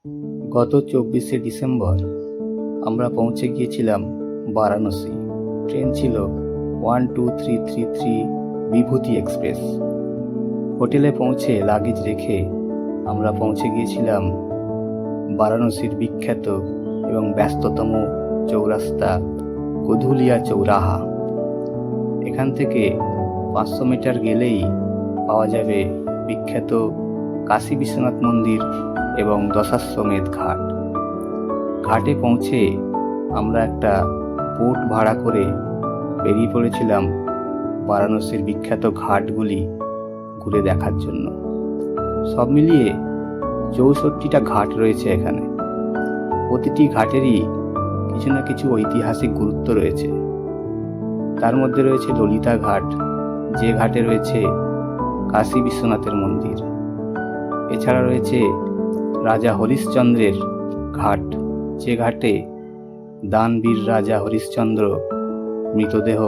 গত 24শে ডিসেম্বর আমরা পৌঁছে গিয়েছিলাম বারাণসী। ট্রেন ছিল 12333 বিভূতি এক্সপ্রেস। হোটেলে পৌঁছে লাগেজ রেখে আমরা পৌঁছে গিয়েছিলাম বারাণসীর বিখ্যাত এবং ব্যস্ততম চৌরাস্তা গোধুলিয়া চৌরাহা। এখান থেকে 500 মিটার গেলেই পাওয়া যাবে বিখ্যাত কাশী বিশ্বনাথ মন্দির এবং দশাশ্বমেধ ঘাট। ঘাটে পৌঁছে আমরা একটা বোট ভাড়া করে বেরিয়ে পড়েছিলাম বারাণসীর বিখ্যাত ঘাটগুলি ঘুরে দেখার জন্য। সব মিলিয়ে 64টা ঘাট রয়েছে এখানে। প্রতিটি ঘাটেরই কিছু না কিছু ঐতিহাসিক গুরুত্ব রয়েছে। তার মধ্যে রয়েছে ললিতা ঘাট, যে ঘাটে রয়েছে কাশী বিশ্বনাথের মন্দির। এছাড়া রয়েছে রাজা হরিশ্চন্দ্রের ঘাট, যে ঘাটে দানবীর রাজা হরিশ্চন্দ্র মৃতদেহ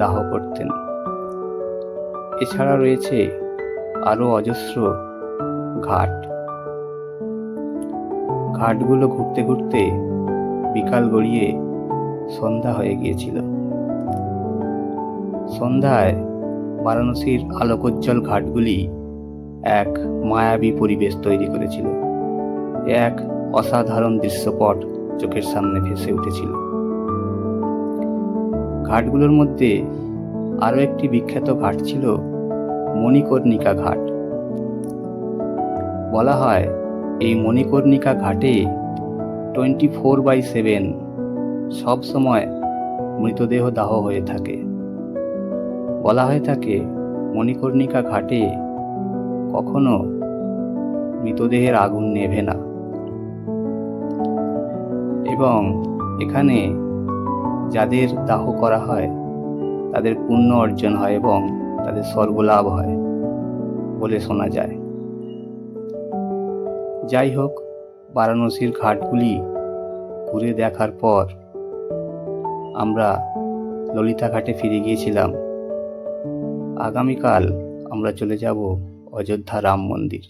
দাহ করতেন। এছাড়া রয়েছে আরও অজস্র ঘাট। ঘাটগুলো ঘুরতে ঘুরতে বিকাল গড়িয়ে সন্ধ্যা হয়ে গিয়েছিল। সন্ধ্যায় বারাণসীর আলোকোজ্জ্বল ঘাটগুলি এক মায়াবী পরিবেশ তৈরি করেছিল। এক অসাধারণ দৃশ্যপট চোখের সামনে ভেসে উঠেছিল। ঘাটগুলোর মধ্যে আরও একটি বিখ্যাত ঘাট ছিল মণিকর্ণিকা ঘাট। বলা হয় এই মণিকর্ণিকা ঘাটে 24/7 সব সময় মৃতদেহ দাহ হয়ে থাকে। বলা হয়ে থাকে মণিকর্ণিকা ঘাটে কখনো মৃতদেহের আগুন নেভে না এবং এখানে যাদের দাহ করা হয় তাদের পুণ্য অর্জন হয় এবং তাদের স্বর্গলাভ হয় বলে শোনা যায়। যাই হোক, বারাণসীর ঘাটগুলি ঘুরে দেখার পর আমরা ললিতা ঘাটে ফিরে গিয়েছিলাম। আগামীকাল আমরা চলে যাব অযোধ্যা রাম মন্দির।